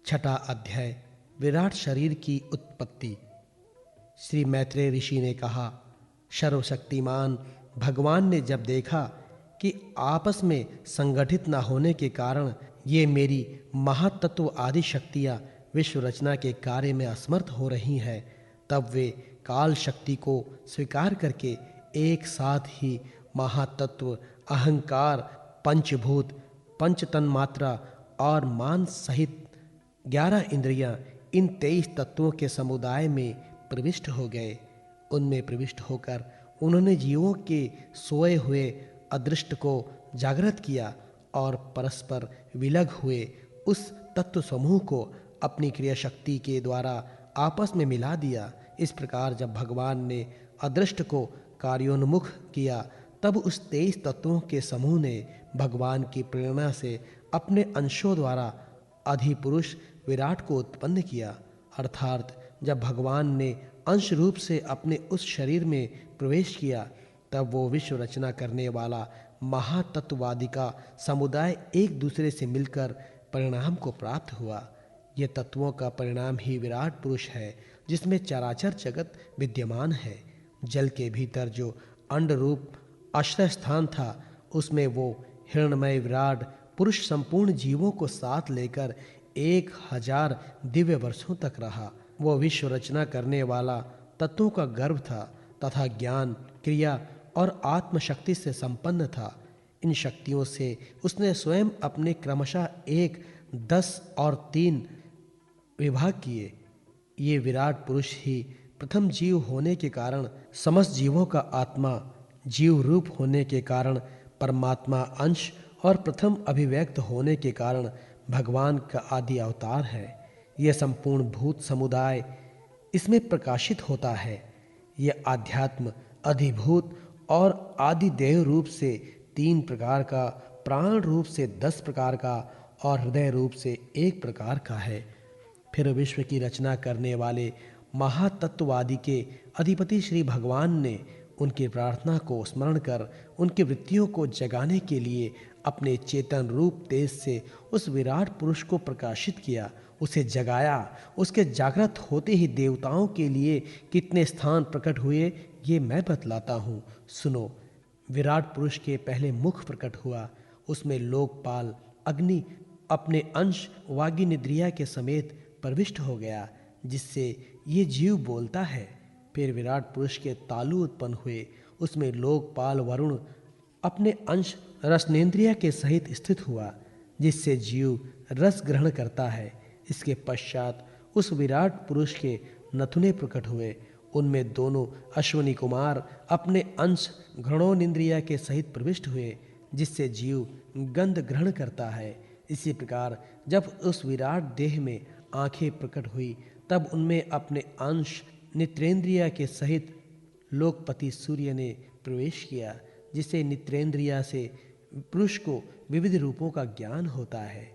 छठा अध्याय विराट शरीर की उत्पत्ति। श्री मैत्रेय ऋषि ने कहा, सर्वशक्तिमान भगवान ने जब देखा कि आपस में संगठित न होने के कारण ये मेरी महातत्व आदि शक्तियां विश्व रचना के कार्य में असमर्थ हो रही हैं, तब वे काल शक्ति को स्वीकार करके एक साथ ही महातत्व, अहंकार, पंचभूत, पंच तन्मात्रा और मान सहित 11 इंद्रियां इन 23 तत्वों के समुदाय में प्रविष्ट हो गए। उनमें प्रविष्ट होकर उन्होंने जीवों के सोए हुए अदृष्ट को जागृत किया और परस्पर विलग हुए उस तत्व समूह को अपनी क्रिया शक्ति के द्वारा आपस में मिला दिया। इस प्रकार जब भगवान ने अदृष्ट को कार्योन्मुख किया, तब उस 23 तत्वों के समूह ने भगवान की प्रेरणा से अपने अंशों द्वारा अधिपुरुष विराट को उत्पन्न किया। अर्थात जब भगवान ने अंश रूप से अपने उस शरीर में प्रवेश किया, तब वो विश्व रचना करने वाला महातत्ववादी का समुदाय एक दूसरे से मिलकर परिणाम को प्राप्त हुआ। ये तत्वों का परिणाम ही विराट पुरुष है, जिसमें चराचर जगत विद्यमान है। जल के भीतर जो अंड रूप आश्रय स्थान था, उसमें वो हिरण्मय विराट पुरुष संपूर्ण जीवों को साथ लेकर 1000 दिव्य वर्षों तक रहा। वो विश्व रचना करने वाला तत्वों का गर्भ था तथा ज्ञान, क्रिया और आत्मशक्ति से संपन्न था। इन शक्तियों से उसने स्वयं अपने क्रमशः 1, 10 और 3 विभाग किए। ये विराट पुरुष ही प्रथम जीव होने के कारण समस्त जीवों का आत्मा, जीव रूप होने के कारण परमात्मा अंश और प्रथम अभिव्यक्त होने के कारण भगवान का आदि अवतार है। यह संपूर्ण भूत समुदाय इसमें प्रकाशित होता है। यह आध्यात्म, अधिभूत और आदि देह रूप से 3 प्रकार का, प्राण रूप से 10 प्रकार का और हृदय रूप से 1 प्रकार का है। फिर विश्व की रचना करने वाले महातत्ववादी के अधिपति श्री भगवान ने उनकी प्रार्थना को स्मरण कर उनकी वृत्तियों को जगाने के लिए अपने चेतन रूप तेज से उस विराट पुरुष को प्रकाशित किया, उसे जगाया। उसके जागृत होते ही देवताओं के लिए कितने स्थान प्रकट हुए, ये मैं बतलाता हूँ, सुनो। विराट पुरुष के पहले मुख प्रकट हुआ, उसमें लोकपाल अग्नि अपने अंश वागिनिद्रिया के समेत प्रविष्ट हो गया, जिससे ये जीव बोलता है। फिर विराट पुरुष के तालु उत्पन्न हुए, उसमें लोकपाल वरुण अपने अंश रसनेन्द्रिया के सहित स्थित हुआ, जिससे जीव रस ग्रहण करता है। इसके पश्चात उस विराट पुरुष के नथुने प्रकट हुए, उनमें दोनों अश्वनी कुमार अपने अंश घृणोनिंद्रिया के सहित प्रविष्ट हुए, जिससे जीव गंध ग्रहण करता है। इसी प्रकार जब उस विराट देह में आंखें प्रकट हुई, तब उनमें अपने अंश नेत्रेंद्रिया के सहित लोकपति सूर्य ने प्रवेश किया, जिससे नेत्रेंद्रिया से पुरुष को विविध रूपों का ज्ञान होता है।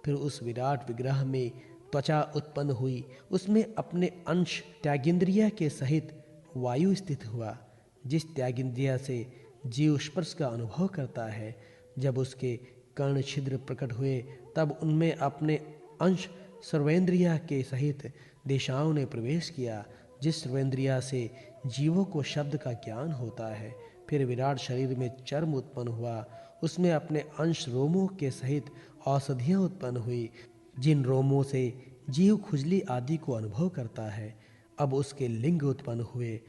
फिर उस विराट विग्रह में त्वचा उत्पन्न हुई, उसमें अपने अंश त्यागेंद्रिया के सहित वायु स्थित हुआ, जिस त्यागेंद्रिया से जीव स्पर्श का अनुभव करता है। जब उसके कर्ण छिद्र प्रकट हुए, तब उनमें अपने अंश सर्वेंद्रिया के सहित दिशाओं ने प्रवेश किया, जिस सर्वेंद्रिया से जीवों को शब्द का ज्ञान होता है। फिर विराट शरीर में चर्म उत्पन्न हुआ, उसमें अपने अंश रोमों के सहित औषधियाँ उत्पन्न हुई, जिन रोमों से जीव खुजली आदि को अनुभव करता है। अब उसके लिंग उत्पन्न हुए।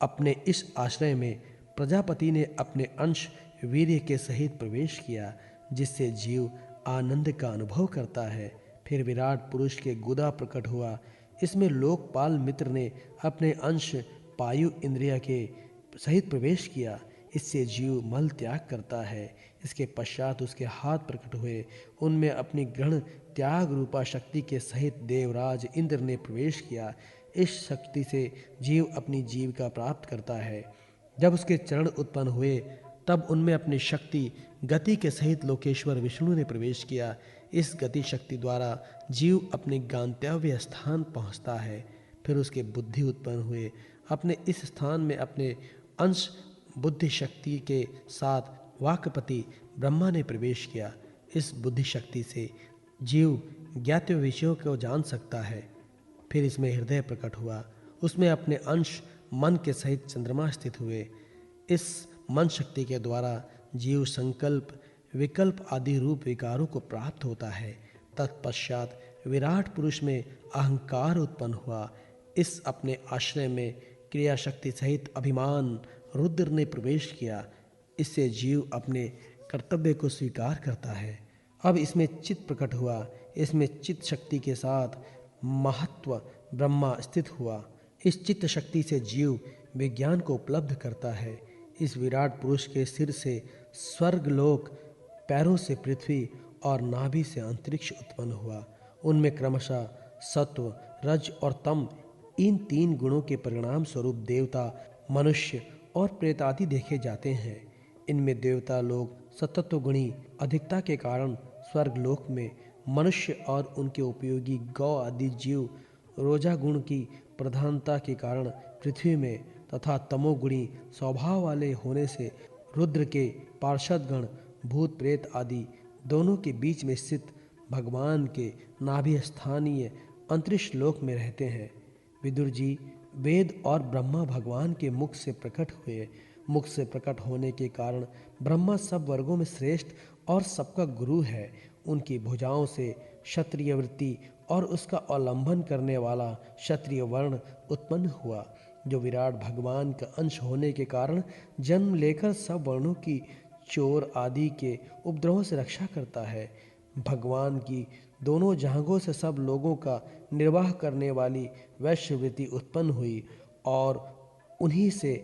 अपने इस आश्रय में प्रजापति ने अपने अंश वीर्य के सहित प्रवेश किया, जिससे जीव आनंद का अनुभव करता है। फिर विराट पुरुष के गुदा प्रकट हुआ, इसमें लोकपाल मित्र ने अपने अंश पायु इंद्रिया के सहित प्रवेश किया, इससे जीव मल त्याग करता है। इसके पश्चात उसके हाथ प्रकट हुए, उनमें अपनी ग्रहण त्याग रूपा शक्ति के सहित देवराज इंद्र ने प्रवेश किया। इस शक्ति से जीव अपनी जीविका प्राप्त करता है। जब उसके चरण उत्पन्न हुए, तब उनमें अपनी शक्ति गति के सहित लोकेश्वर विष्णु ने प्रवेश किया। इस गति शक्ति द्वारा जीव अपने गंतव्य स्थान पहुँचता है। फिर उसके बुद्धि उत्पन्न हुए, अपने इस स्थान में अपने अंश बुद्धि शक्ति के साथ वाक्पति ब्रह्मा ने प्रवेश किया। इस बुद्धि शक्ति से जीव ज्ञात विषयों को जान सकता है। फिर इसमें हृदय प्रकट हुआ, उसमें अपने अंश मन के सहित चंद्रमा स्थित हुए। इस मन शक्ति के द्वारा जीव संकल्प, विकल्प आदि रूप विकारों को प्राप्त होता है। तत्पश्चात विराट पुरुष में अहंकार उत्पन्न हुआ। इस अपने आश्रय में क्रिया शक्ति सहित अभिमान रुद्र ने प्रवेश किया। इससे जीव अपने कर्तव्य को स्वीकार करता है। अब इसमें चित्त प्रकट हुआ। इसमें चित्त शक्ति के साथ महत्व ब्रह्मा स्थित हुआ। इस चित्त शक्ति से जीव विज्ञान को उपलब्ध करता है। इस विराट पुरुष के सिर से स्वर्ग लोक, पैरों से पृथ्वी और नाभि से अंतरिक्ष उत्पन्न हुआ। उनमें क्रमशः सत्व, रज और तम, इन 3 गुणों के परिणाम स्वरूप देवता, मनुष्य और प्रेत आदि देखे जाते हैं। इनमें देवता लोग सतत्व गुणी अधिकता के कारण स्वर्ग लोक में, मनुष्य और उनके उपयोगी गौ आदि जीव रोजा गुण की प्रधानता के कारण पृथ्वी में, तथा तमोगुणी स्वभाव वाले होने से रुद्र के पार्षदगण भूत प्रेत आदि दोनों के बीच में स्थित भगवान के नाभि स्थानीय अंतरिक्ष लोक में रहते हैं। विदुर जी, वेद और ब्रह्मा भगवान के मुख से प्रकट हुए। मुख से प्रकट होने के कारण ब्रह्मा सब वर्गों में श्रेष्ठ और सबका गुरु है। उनकी भुजाओं से क्षत्रिय वृत्ति और उसका अवलंबन करने वाला क्षत्रिय वर्ण उत्पन्न हुआ, जो विराट भगवान का अंश होने के कारण जन्म लेकर सब वर्णों की चोर आदि के उपद्रवों से रक्षा करता है। भगवान की दोनों जहांगों से सब लोगों का निर्वाह करने वाली वैश्य वृत्ति उत्पन्न हुई और उन्हीं से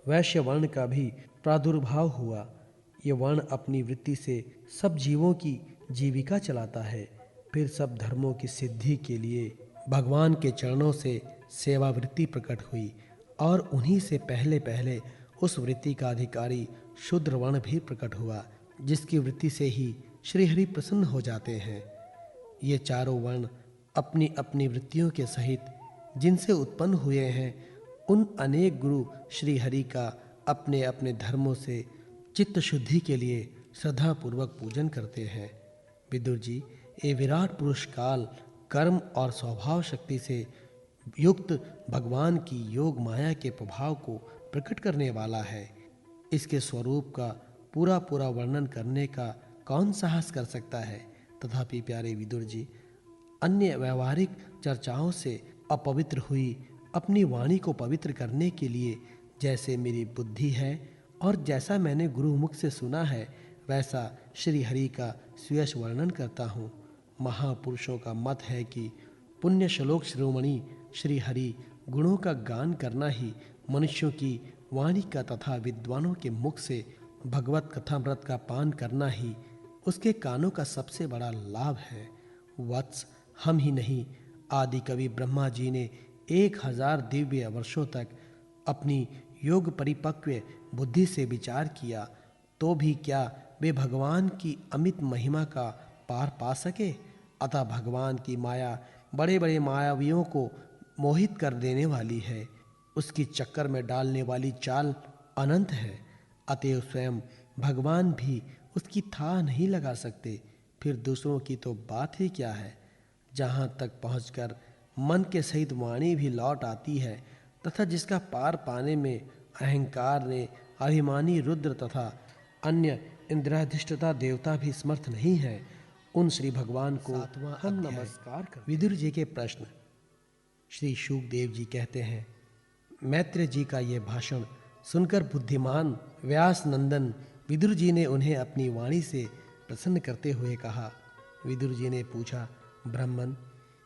वैश्य वर्ण का भी प्रादुर्भाव हुआ। ये वर्ण अपनी वृत्ति से सब जीवों की जीविका चलाता है। फिर सब धर्मों की सिद्धि के लिए भगवान के चरणों से सेवा वृत्ति प्रकट हुई और उन्हीं से पहले पहले उस वृत्ति का अधिकारी शूद्र वर्ण भी प्रकट हुआ, जिसकी वृत्ति से ही श्रीहरि प्रसन्न हो जाते हैं। ये चारों वर्ण अपनी अपनी वृत्तियों के सहित जिनसे उत्पन्न हुए हैं, उन अनेक गुरु श्रीहरि का अपने अपने धर्मों से चित्त शुद्धि के लिए श्रद्धापूर्वक पूजन करते हैं। विदुर जी, ये विराट पुरुष काल, कर्म और स्वभाव शक्ति से युक्त भगवान की योग माया के प्रभाव को प्रकट करने वाला है। इसके स्वरूप का पूरा पूरा वर्णन करने का कौन साहस कर सकता है। तथापि प्यारे विदुर जी, अन्य व्यवहारिक चर्चाओं से अपवित्र हुई अपनी वाणी को पवित्र करने के लिए जैसे मेरी बुद्धि है और जैसा मैंने गुरुमुख से सुना है, वैसा श्री हरि का सुयश वर्णन करता हूँ। महापुरुषों का मत है कि पुण्य श्लोक शिरोमणि श्री हरि गुणों का गान करना ही मनुष्यों की वाणी का तथा विद्वानों के मुख से भगवत कथामृत का पान करना ही उसके कानों का सबसे बड़ा लाभ है। वत्स, हम ही नहीं, आदि कवि ब्रह्मा जी ने 1000 दिव्य वर्षों तक अपनी योग परिपक्व बुद्धि से विचार किया, तो भी क्या वे भगवान की अमित महिमा का पार पा सके। अतः भगवान की माया बड़े बड़े मायावियों को मोहित कर देने वाली है। उसकी चक्कर में डालने वाली चाल अनंत है। अतएव स्वयं भगवान भी उसकी था नहीं लगा सकते, फिर दूसरों की तो बात ही क्या है। जहाँ तक पहुंचकर मन के सहित वाणी भी लौट आती है तथा जिसका पार पाने में अहंकार ने अभिमानी रुद्र तथा अन्य इंद्राधिष्ठता देवता भी समर्थ नहीं है, उन श्री भगवान को हम नमस्कार करते हैं। विदुर जी के प्रश्न। श्री शुकदेव जी कहते हैं, मैत्रेय जी का यह भाषण सुनकर बुद्धिमान व्यास नंदन विदुर जी ने उन्हें अपनी वाणी से प्रसन्न करते हुए कहा। विदुर जी ने पूछा, ब्राह्मण,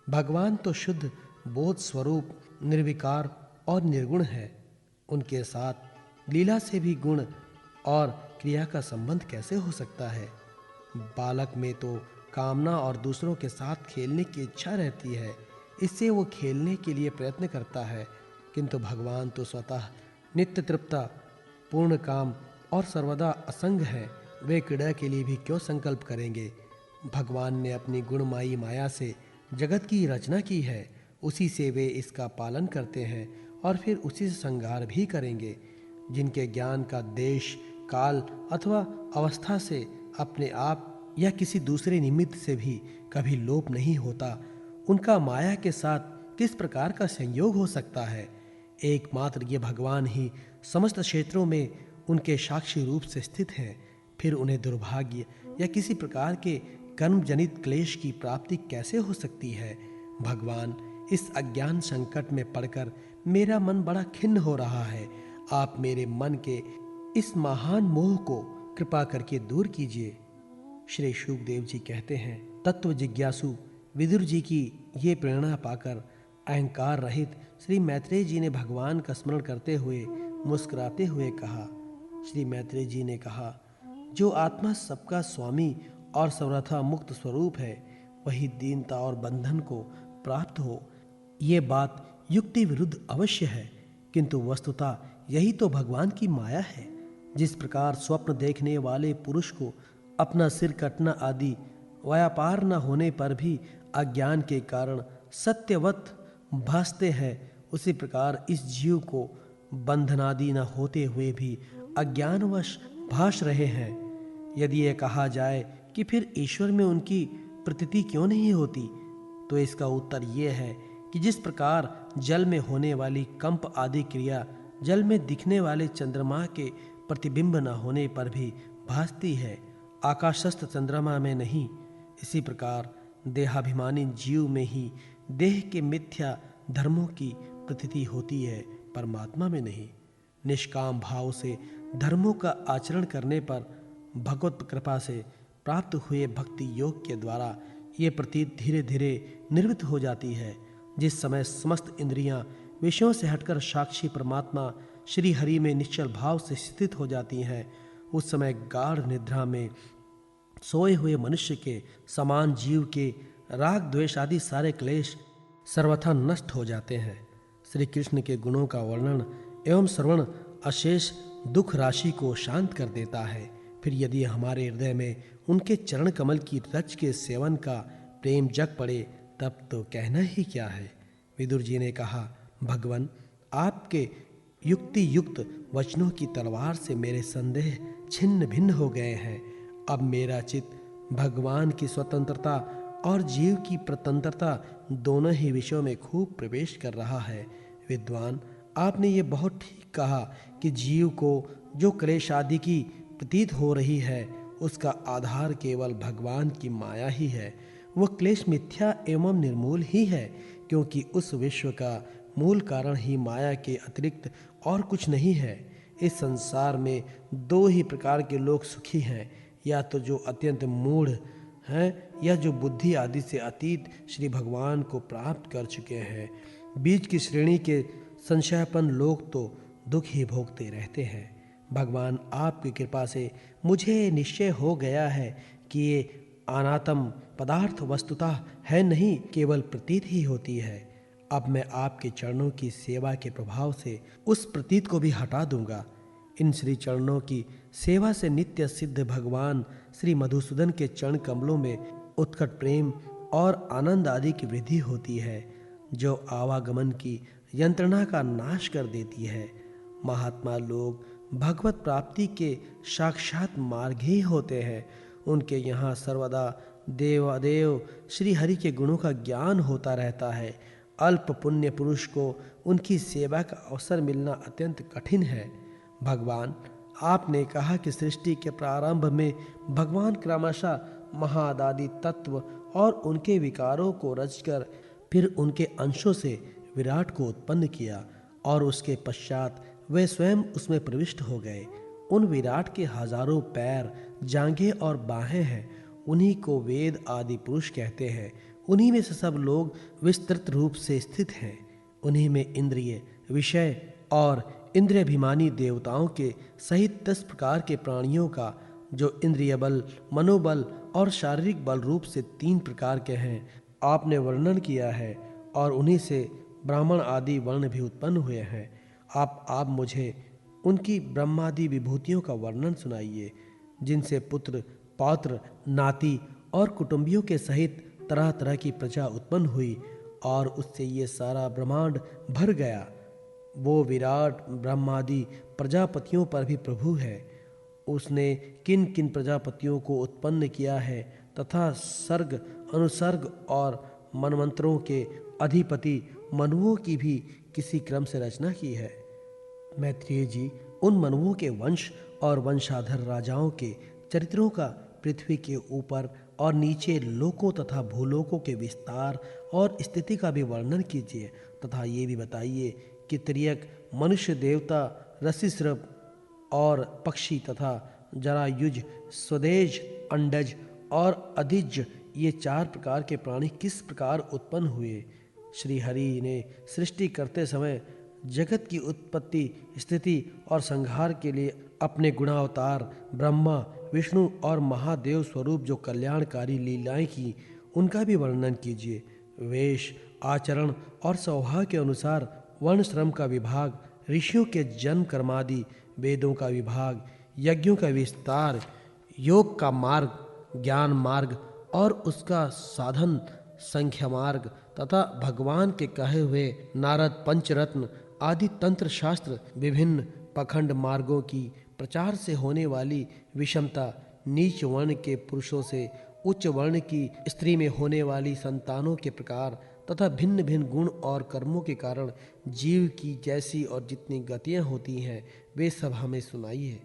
भगवान तो शुद्ध बोध स्वरूप निर्विकार और निर्गुण है, उनके साथ लीला से भी गुण और क्रिया का संबंध कैसे हो सकता है। बालक में तो कामना और दूसरों के साथ खेलने की इच्छा रहती है, इससे वो खेलने के लिए प्रयत्न करता है, किंतु भगवान तो स्वतः नित्य तृप्ता, पूर्ण काम और सर्वदा असंग है। वे क्रीड़ा के लिए भी क्यों संकल्प करेंगे। भगवान ने अपनी गुणमाई माया से जगत की रचना की है, उसी से वे इसका पालन करते हैं और फिर उसी से संहार भी करेंगे। जिनके ज्ञान का देश, काल अथवा अवस्था से अपने आप या किसी दूसरे निमित्त से भी कभी लोप नहीं होता, उनका माया के साथ किस प्रकार का संयोग हो सकता है? एकमात्र ये भगवान ही समस्त क्षेत्रों में उनके साक्षी रूप से स्थित हैं। फिर उन्हें दुर्भाग्य या किसी प्रकार के कर्म जनित क्लेश की प्राप्ति कैसे हो सकती है? भगवान, इस अज्ञान संकट में पड़कर मेरा मन बड़ा खिन्न हो रहा है। आप मेरे मन के इस महान मोह को कृपा करके दूर कीजिए। श्री शुकदेव जी कहते हैं, तत्व जिज्ञासु विदुर जी की ये प्रेरणा पाकर अहंकार रहित श्री मैत्रेय जी ने भगवान का स्मरण करते हुए मुस्कुराते हुए कहा। श्री मैत्रेय जी ने कहा, जो आत्मा सबका स्वामी और सर्वथा मुक्त स्वरूप है, वही दीनता और बंधन को प्राप्त हो। ये बात युक्ति विरुद्ध अवश्य है, किंतु वस्तुतः यही तो भगवान की माया है। जिस प्रकार स्वप्न देखने वाले पुरुष को अपना सिर कटना आदि व्यापार न होने पर भी अज्ञान के कारण सत्यवत भासते हैं, उसी प्रकार इस जीव को बंधनादि न होते हुए भी अज्ञानवश भास रहे हैं। यदि यह कहा जाए कि फिर ईश्वर में उनकी प्रतीति क्यों नहीं होती, तो इसका उत्तर यह है कि जिस प्रकार जल में होने वाली कंप आदि क्रिया जल में दिखने वाले चंद्रमा के प्रतिबिंब न होने पर भी भासती है, आकाशस्थ चंद्रमा में नहीं, इसी प्रकार देहाभिमानी जीव में ही देह के मिथ्या धर्मों की प्रतीति होती है, परमात्मा में नहीं। निष्काम भाव से धर्मों का आचरण करने पर भगवत कृपा से प्राप्त हुए भक्ति योग के द्वारा ये प्रतीत धीरे धीरे निर्वृत्त हो जाती है। जिस समय समस्त इंद्रियां विषयों से हटकर साक्षी परमात्मा श्री हरि में निश्चल भाव से स्थित हो जाती हैं, उस समय गाढ़ निद्रा में सोए हुए मनुष्य के समान जीव के राग द्वेष आदि सारे क्लेश सर्वथा नष्ट हो जाते हैं। श्री कृष्ण के गुणों का वर्णन एवं श्रवण अशेष दुख राशि को शांत कर देता है। फिर यदि हमारे हृदय में उनके चरण कमल की रच के सेवन का प्रेम जग पड़े, तब तो कहना ही क्या है। विदुर जी ने कहा, भगवान, आपके युक्ति युक्त वचनों की तलवार से मेरे संदेह छिन्न भिन्न हो गए हैं। अब मेरा चित्त भगवान की स्वतंत्रता और जीव की प्रतंत्रता दोनों ही विषयों में खूब प्रवेश कर रहा है। विद्वान, आपने ये बहुत ठीक कहा कि जीव को जो क्लेश आदि की प्रतीत हो रही है, उसका आधार केवल भगवान की माया ही है। वह क्लेश मिथ्या एवं निर्मूल ही है, क्योंकि उस विश्व का मूल कारण ही माया के अतिरिक्त और कुछ नहीं है। इस संसार में दो ही प्रकार के लोग सुखी हैं, या तो जो अत्यंत मूढ़ हैं, या जो बुद्धि आदि से अतीत श्री भगवान को प्राप्त कर चुके हैं। बीच की श्रेणी के संशयपन लोग तो दुख ही भोगते रहते हैं। भगवान, आपकी कृपा से मुझे निश्चय हो गया है कि ये अनात्म पदार्थ वस्तुतः है नहीं, केवल प्रतीत ही होती है। अब मैं आपके चरणों की सेवा के प्रभाव से उस प्रतीत को भी हटा दूंगा। इन श्री चरणों की सेवा से नित्य सिद्ध भगवान श्री मधुसूदन के चरण कमलों में उत्कट प्रेम और आनंद आदि की वृद्धि होती है, जो आवागमन की यंत्रणा का नाश कर देती है। महात्मा लोग भगवत प्राप्ति के साक्षात मार्ग ही होते हैं। उनके यहाँ सर्वदा देवादेव श्री हरि के गुणों का ज्ञान होता रहता है। अल्प पुण्य पुरुष को उनकी सेवा का अवसर मिलना अत्यंत कठिन है। भगवान, आपने कहा कि सृष्टि के प्रारंभ में भगवान क्रमशः महादादि तत्व और उनके विकारों को रचकर फिर उनके अंशों से विराट को उत्पन्न किया, और उसके पश्चात वे स्वयं उसमें प्रविष्ट हो गए। उन विराट के हजारों पैर, जांघें और बाहें हैं। उन्हीं को वेद आदि पुरुष कहते हैं। उन्हीं में से सब लोग विस्तृत रूप से स्थित हैं। उन्हीं में इंद्रिय, विषय और इंद्रियाभिमानी देवताओं के सहित 10 प्रकार के प्राणियों का, जो इंद्रिय बल, मनोबल और शारीरिक बल रूप से 3 प्रकार के हैं, आपने वर्णन किया है, और उन्हीं से ब्राह्मण आदि वर्ण भी उत्पन्न हुए हैं। आप मुझे उनकी ब्रह्मादि विभूतियों का वर्णन सुनाइए, जिनसे पुत्र, पौत्र, नाती और कुटुंबियों के सहित तरह तरह की प्रजा उत्पन्न हुई, और उससे ये सारा ब्रह्मांड भर गया। वो विराट ब्रह्मादि प्रजापतियों पर भी प्रभु है। उसने किन किन प्रजापतियों को उत्पन्न किया है तथा सर्ग, अनुसर्ग और मनमंत्रों के अधिपति मनुओं की भी किसी क्रम से रचना की है। मैत्रेय जी उन मनुओं के वंश और वंशाधर राजाओं के चरित्रों का पृथ्वी के ऊपर और नीचे लोकों तथा भूलोकों के विस्तार और स्थिति का भी वर्णन कीजिए तथा ये भी बताइए कि त्रियक, मनुष्य, देवता, रसिसृप और पक्षी तथा जरायुज, स्वदेज, अंडज और अधिज ये 4 प्रकार के प्राणी किस प्रकार उत्पन्न हुए। श्री हरि ने सृष्टि करते समय जगत की उत्पत्ति, स्थिति और संहार के लिए अपने गुणावतार ब्रह्मा, विष्णु और महादेव स्वरूप जो कल्याणकारी लीलाएं की उनका भी वर्णन कीजिए। वेश, आचरण और स्वभाव के अनुसार वर्ण श्रम का विभाग, ऋषियों के जन्म कर्मादि, वेदों का विभाग, यज्ञों का विस्तार, योग का मार्ग, ज्ञान मार्ग और उसका साधन संख्या मार्ग तथा भगवान के कहे हुए नारद पंचरत्न आदि तंत्र शास्त्र, विभिन्न पखंड मार्गों की प्रचार से होने वाली विषमता, नीच वर्ण के पुरुषों से उच्च वर्ण की स्त्री में होने वाली संतानों के प्रकार तथा भिन्न भिन्न गुण और कर्मों के कारण जीव की जैसी और जितनी गतियां होती हैं वे सब हमें सुनाइए।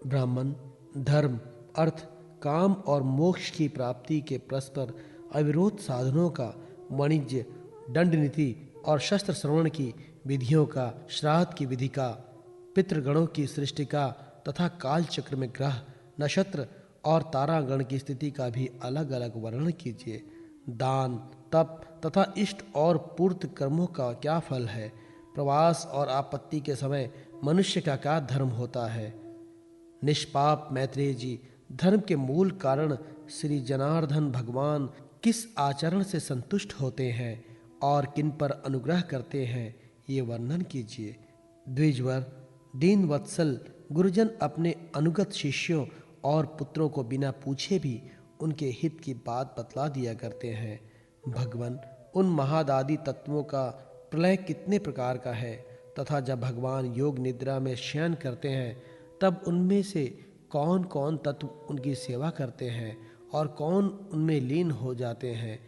ब्राह्मण धर्म, अर्थ, काम और मोक्ष की प्राप्ति के परस्पर अविरोध साधनों का, वाणिज्य, दंड नीति और शस्त्र श्रवण की विधियों का, श्राद्ध की विधि का, पितृगणों की सृष्टि का तथा काल चक्र में ग्रह, नक्षत्र और तारागण की स्थिति का भी अलग अलग वर्णन कीजिए। दान, तप तथा इष्ट और पूर्त कर्मों का क्या फल है। प्रवास और आपत्ति के समय मनुष्य का क्या धर्म होता है। निष्पाप मैत्रेय जी, धर्म के मूल कारण श्री जनार्दन भगवान किस आचरण से संतुष्ट होते हैं और किन पर अनुग्रह करते हैं, ये वर्णन कीजिए। द्विजवर, दीन वत्सल गुरुजन अपने अनुगत शिष्यों और पुत्रों को बिना पूछे भी उनके हित की बात बतला दिया करते हैं। भगवान, उन महादादि तत्वों का प्रलय कितने प्रकार का है तथा जब भगवान योग निद्रा में शयन करते हैं तब उनमें से कौन कौन तत्व उनकी सेवा करते हैं और कौन उनमें लीन हो जाते हैं।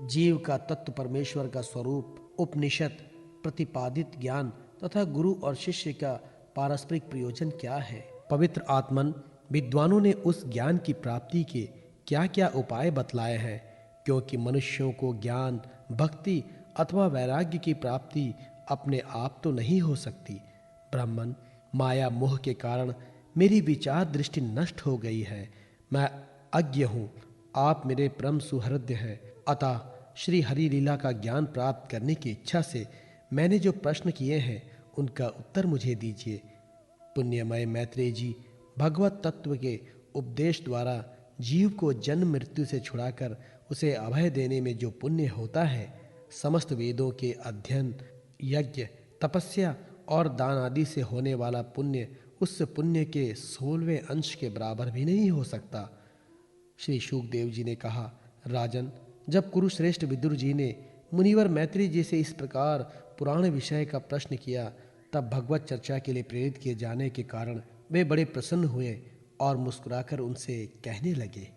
जीव का तत्व परमेश्वर का स्वरूप, उपनिषद प्रतिपादित ज्ञान तथा गुरु और शिष्य का पारस्परिक प्रयोजन क्या है। पवित्र आत्मन विद्वानों ने उस ज्ञान की प्राप्ति के क्या क्या उपाय बतलाए हैं, क्योंकि मनुष्यों को ज्ञान, भक्ति अथवा वैराग्य की प्राप्ति अपने आप तो नहीं हो सकती। ब्राह्मण, माया मोह के कारण मेरी विचार दृष्टि नष्ट हो गई है। मैं अज्ञ हूँ, आप मेरे परम सुहृदय हैं। अतः श्री हरि लीला का ज्ञान प्राप्त करने की इच्छा से मैंने जो प्रश्न किए हैं उनका उत्तर मुझे दीजिए। पुण्यमय मैत्रेय जी, भगवत तत्व के उपदेश द्वारा जीव को जन्म मृत्यु से छुड़ाकर उसे अभय देने में जो पुण्य होता है, समस्त वेदों के अध्ययन, यज्ञ, तपस्या और दान आदि से होने वाला पुण्य उस पुण्य के 16वें अंश के बराबर भी नहीं हो सकता। श्री शुकदेव जी ने कहा, राजन, जब कुरुश्रेष्ठ विदुर जी ने मुनिवर मैत्रेय जी से इस प्रकार पुराण विषय का प्रश्न किया तब भगवत चर्चा के लिए प्रेरित किए जाने के कारण वे बड़े प्रसन्न हुए और मुस्कुराकर उनसे कहने लगे,